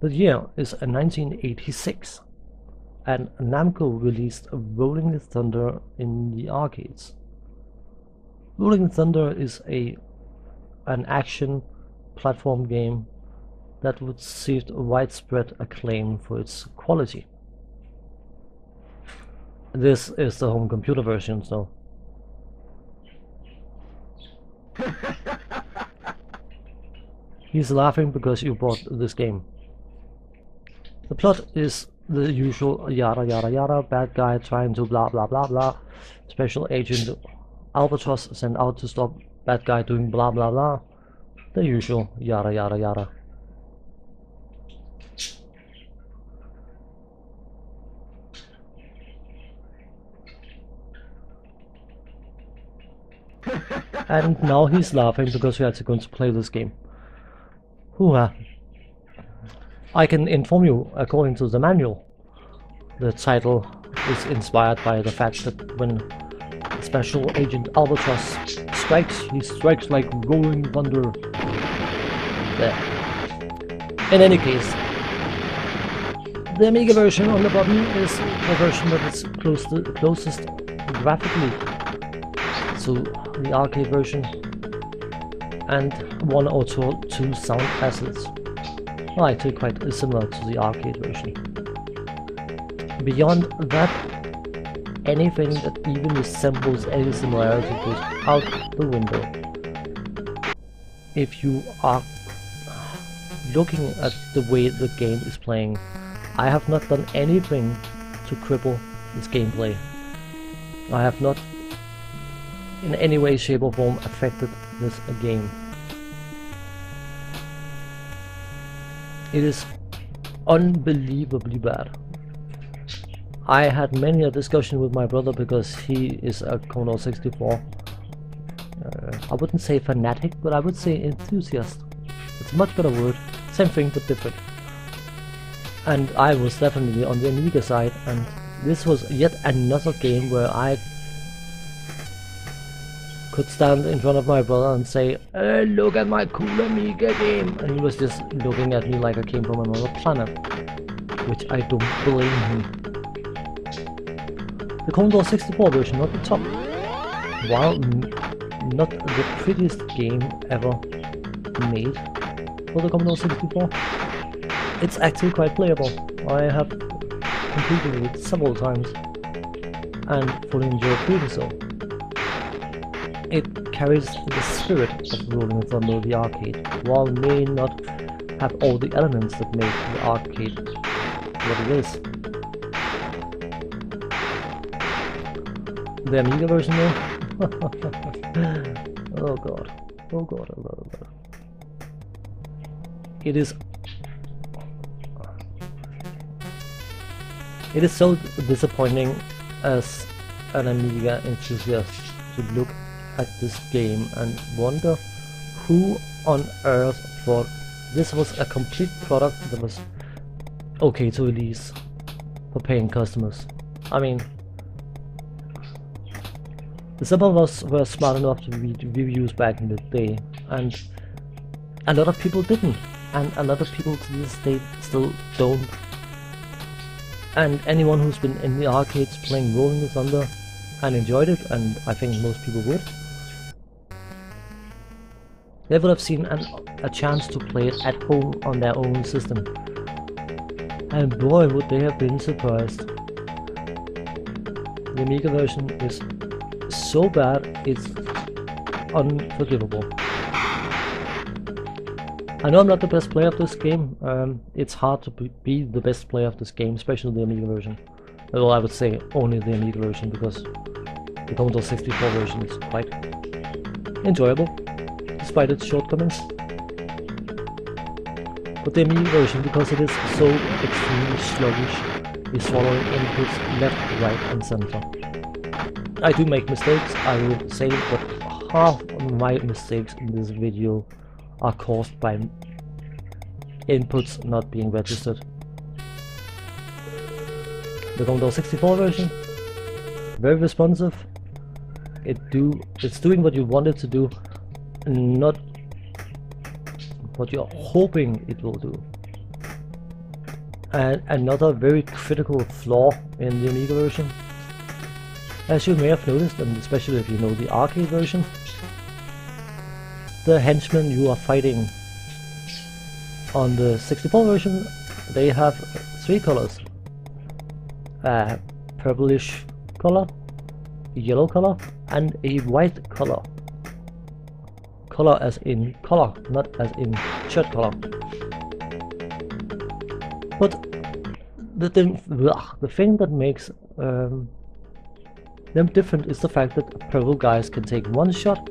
The year is 1986, and Namco released Rolling Thunder in the arcades. Rolling Thunder is an action platform game that received widespread acclaim for its quality. This is the home computer version, so. He's laughing because you bought this game. The plot is the usual yada yada yada, bad guy trying to blah blah blah blah, special agent Albatross sent out to stop bad guy doing blah blah blah, the usual yada yada yada. And now he's laughing because we are going to play this game. Hoo-ha. I can inform you, according to the manual, the title is inspired by the fact that when Special Agent Albatross strikes, he strikes like rolling thunder. There. In any case, the Amiga version on the bottom is the version that is closest graphically to the arcade version, and one or two sound assets. Well, actually quite similar to the arcade version. Beyond that, anything that even resembles any similarity goes out the window. If you are looking at the way the game is playing, I have not done anything to cripple this gameplay. I have not in any way, shape or form affected this game. It is unbelievably bad. I had many a discussion with my brother because he is a Commodore 64. I wouldn't say fanatic, but I would say enthusiast. It's a much better word. Same thing but different. And I was definitely on the Amiga side, and this was yet another game where I could stand in front of my brother and say, "Hey, look at my cool Amiga game," and he was just looking at me like I came from another planet, which I don't blame him. The Commodore 64 version, not the top, while not the prettiest game ever made for the Commodore 64, it's actually quite playable. I have completed it several times and fully enjoyed doing so. It carries the spirit of Rolling Thunder the arcade, while may not have all the elements that make the arcade what it is. The Amiga version though? Oh god. Oh god, oh god, oh god. It is so disappointing as an Amiga enthusiast to look at this game and wonder who on earth thought this was a complete product that was okay to release for paying customers. I mean, some of us were smart enough to read reviews back in the day, and a lot of people didn't, and a lot of people to this day still don't. And anyone who's been in the arcades playing Rolling Thunder and enjoyed it, and I think most people would, they would have seen a chance to play it at home on their own system. And boy, would they have been surprised. The Amiga version is so bad, it's unforgivable. I know I'm not the best player of this game. It's hard to be the best player of this game, especially the Amiga version. Well, I would say only the Amiga version, because the Commodore 64 version is quite enjoyable, despite its shortcomings. But the Amiga version, because it is so extremely sluggish, is swallowing inputs left, right and center. I do make mistakes, I will say, but half of my mistakes in this video are caused by inputs not being registered. The Commodore 64 version, very responsive. It's doing what you want it to do, not what you're hoping it will do. And another very critical flaw in the Amiga version, as you may have noticed, and especially if you know the arcade version, the henchmen you are fighting on the 64 version, they have three colors. A purplish color, a yellow color, and a white color. Color as in color, not as in shirt color. But the thing that makes them different is the fact that purple guys can take one shot,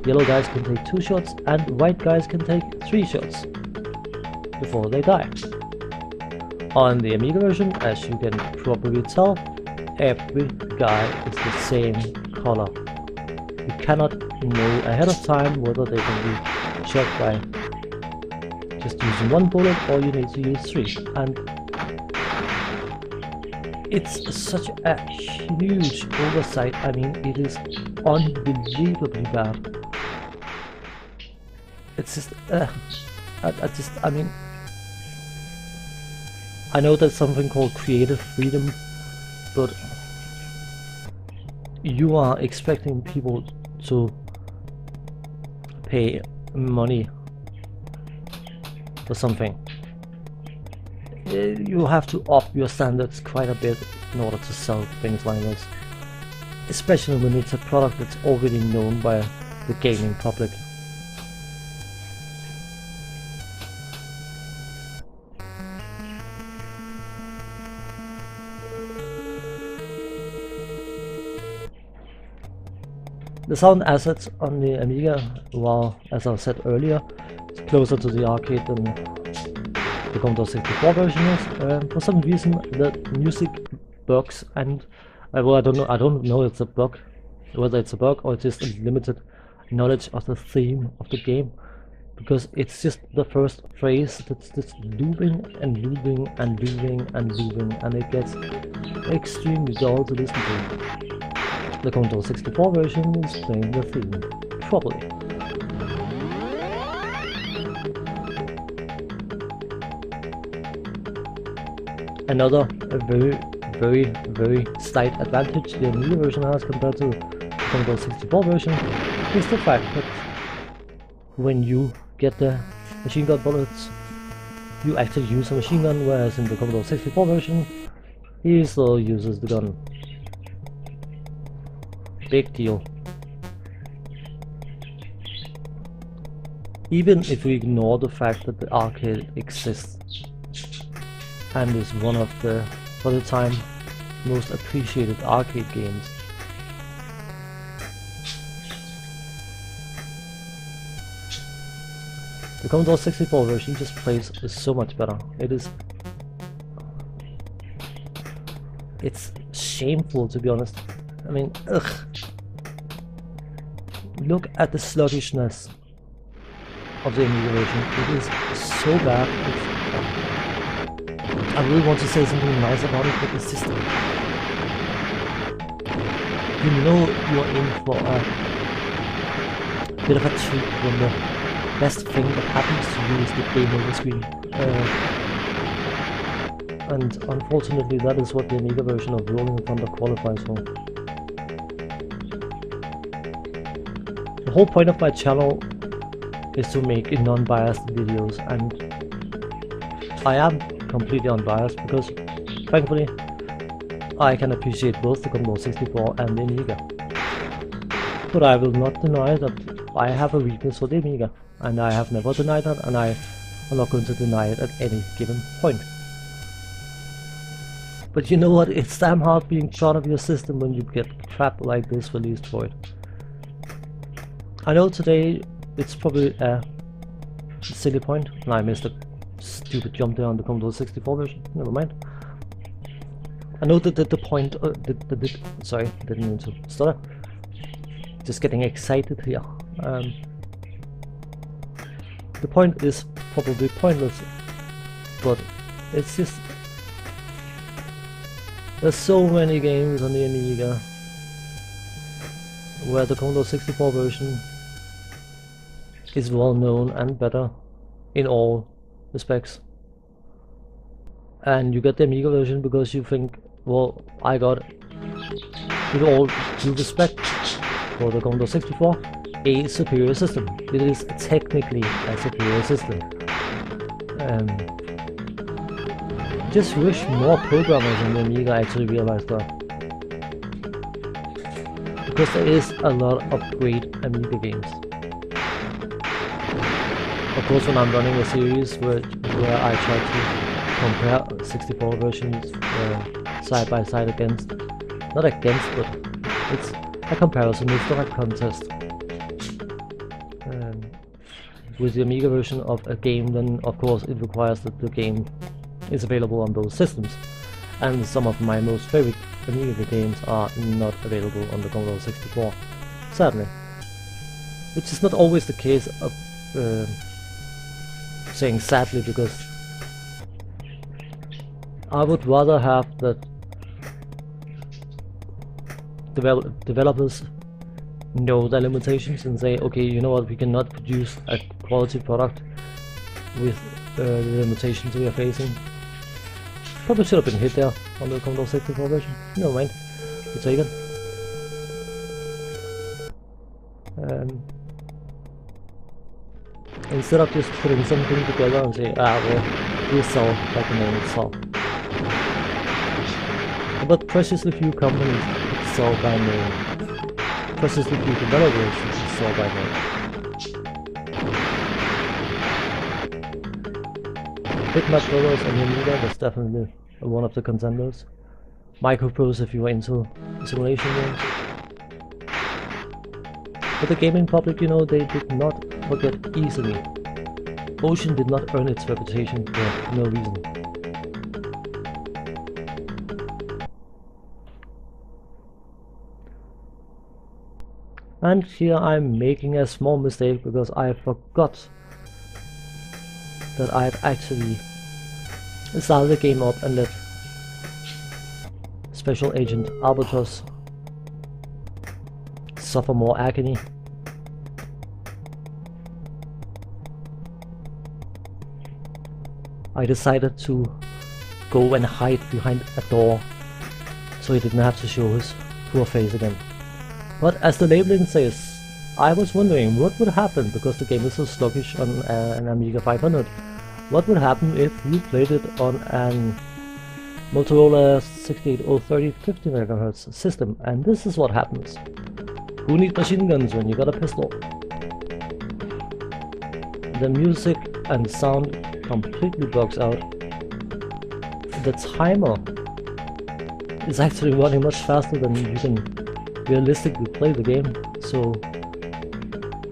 yellow guys can take 2 shots, and white guys can take 3 shots before they die. On the Amiga version, as you can probably tell, every guy is the same color. You cannot know ahead of time whether they can be shot by just using 1 bullet or you need to use 3. And it's such a huge oversight. I mean, it is unbelievably bad. It's just, I mean, I know there's something called creative freedom, but you are expecting people to pay money for something. You have to up your standards quite a bit in order to sell things like this, especially when it's a product that's already known by the gaming public. The sound assets on the Amiga, while, as I said earlier, it's closer to the arcade than the Commodore 64 version is. For some reason, the music bugs, and well, I don't know if it's a bug, whether it's a bug or just a limited knowledge of the theme of the game, because it's just the first phrase that's just looping and looping and looping and looping, and it gets extremely dull to listen to. The Commodore 64 version is playing the theme properly. Another very slight advantage the Amiga version has compared to the Commodore 64 version is the fact that when you get the machine gun bullets, you actually use a machine gun, whereas in the Commodore 64 version, he still uses the gun. Big deal. Even if we ignore the fact that the arcade exists and is one of the, for the time, most appreciated arcade games, the Commodore 64 version just plays so much better. It's shameful, to be honest. I mean, ugh. Look at the sluggishness of the Amiga version. It is so bad. I really want to say something nice about it, but it's just, you know, you're in for a bit of a treat when the best thing that happens to you is the game over screen. And unfortunately, that is what the Amiga version of Rolling Thunder qualifies for. The whole point of my channel is to make non-biased videos, and I am completely unbiased because, thankfully, I can appreciate both the Commodore 64 and the Amiga. But I will not deny that I have a weakness for the Amiga, and I have never denied that, and I am not going to deny it at any given point. But you know what, it's damn hard being proud of your system when you get crap like this released for it. I know today it's probably a silly point, and I missed a stupid jump there on the Commodore 64 version, never mind. I know that the point, sorry, didn't mean to stutter, just getting excited here. The point is probably pointless, but it's just, there's so many games on the Amiga where the Commodore 64 version is well known and better in all respects. and you get the Amiga version because you think, well, I got, with all due respect for the Commodore 64, a superior system. It is technically a superior system. Just wish more programmers on the Amiga actually realized that. Because there is a lot of great Amiga games. Of course, when I'm running a series where I try to compare 64 versions side by side against, not against, but it's a comparison, it's not a contest. With the Amiga version of a game, then of course it requires that the game is available on those systems. And some of my most favorite Amiga games are not available on the Commodore 64, sadly. Which is not always the case of saying sadly, because I would rather have that developers know their limitations and say, okay, you know what, we cannot produce a quality product with the limitations we are facing. Probably should have been hit there on the Commodore 64 version. No mind, we'll take it. Instead of just putting something together and say, ah well, we'll sell like the name itself. But preciously few companies sell by name. Preciously few developers sell by name. Big Mac Brothers and Amiga was definitely one of the contenders. Microprose if you were into simulation games. But the gaming public, you know, they did not forget easily. Ocean did not earn its reputation for no reason. And here I'm making a small mistake because I forgot that I had actually started the game up and let Special Agent Albatross suffer more agony. I decided to go and hide behind a door so he didn't have to show his poor face again. But as the labeling says, I was wondering what would happen, because the game is so sluggish on an Amiga 500. What would happen if you played it on an Motorola 68030 50 MHz system? And this is what happens. Who needs machine guns when you got a pistol? The music and sound completely bugs out. The timer is actually running much faster than you can realistically play the game, so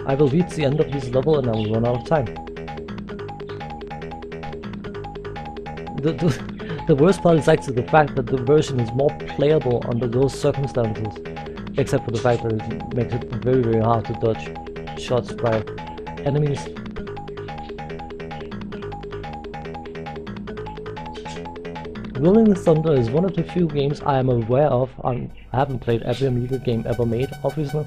I will reach the end of this level and I will run out of time. The worst part is actually the fact that the version is more playable under those circumstances, except for the fact that it makes it very, very hard to dodge shots by enemies. Rolling Thunder is one of the few games I am aware of. I haven't played every Amiga game ever made, obviously,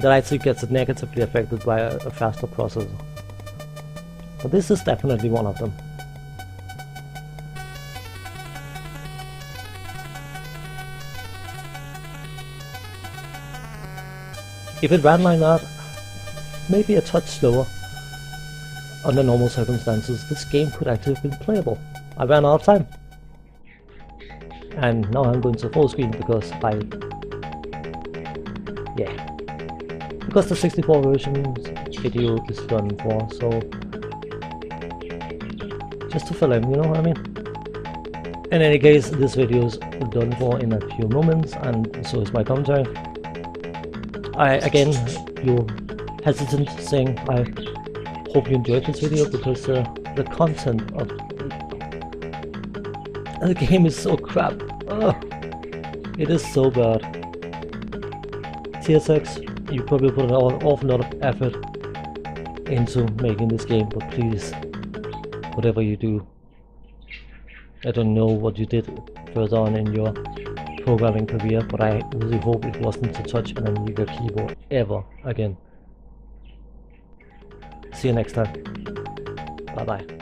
that actually gets negatively affected by a faster processor. But this is definitely one of them. If it ran like that, maybe a touch slower, under normal circumstances, this game could actually have been playable. I ran out of time. And now I'm going to full screen because because the 64 version video is done for, so just to fill in, you know what I mean? In any case, this video is done for in a few moments, and so is my commentary. You're hesitant saying I hope you enjoyed this video, because the content of the game is so crap. Ugh. It is so bad. TSX, you probably put an awful lot of effort into making this game, but please, whatever you do, I don't know what you did further on in your programming career, but I really hope it wasn't to touch an Amiga keyboard ever again. See you next time. Bye bye.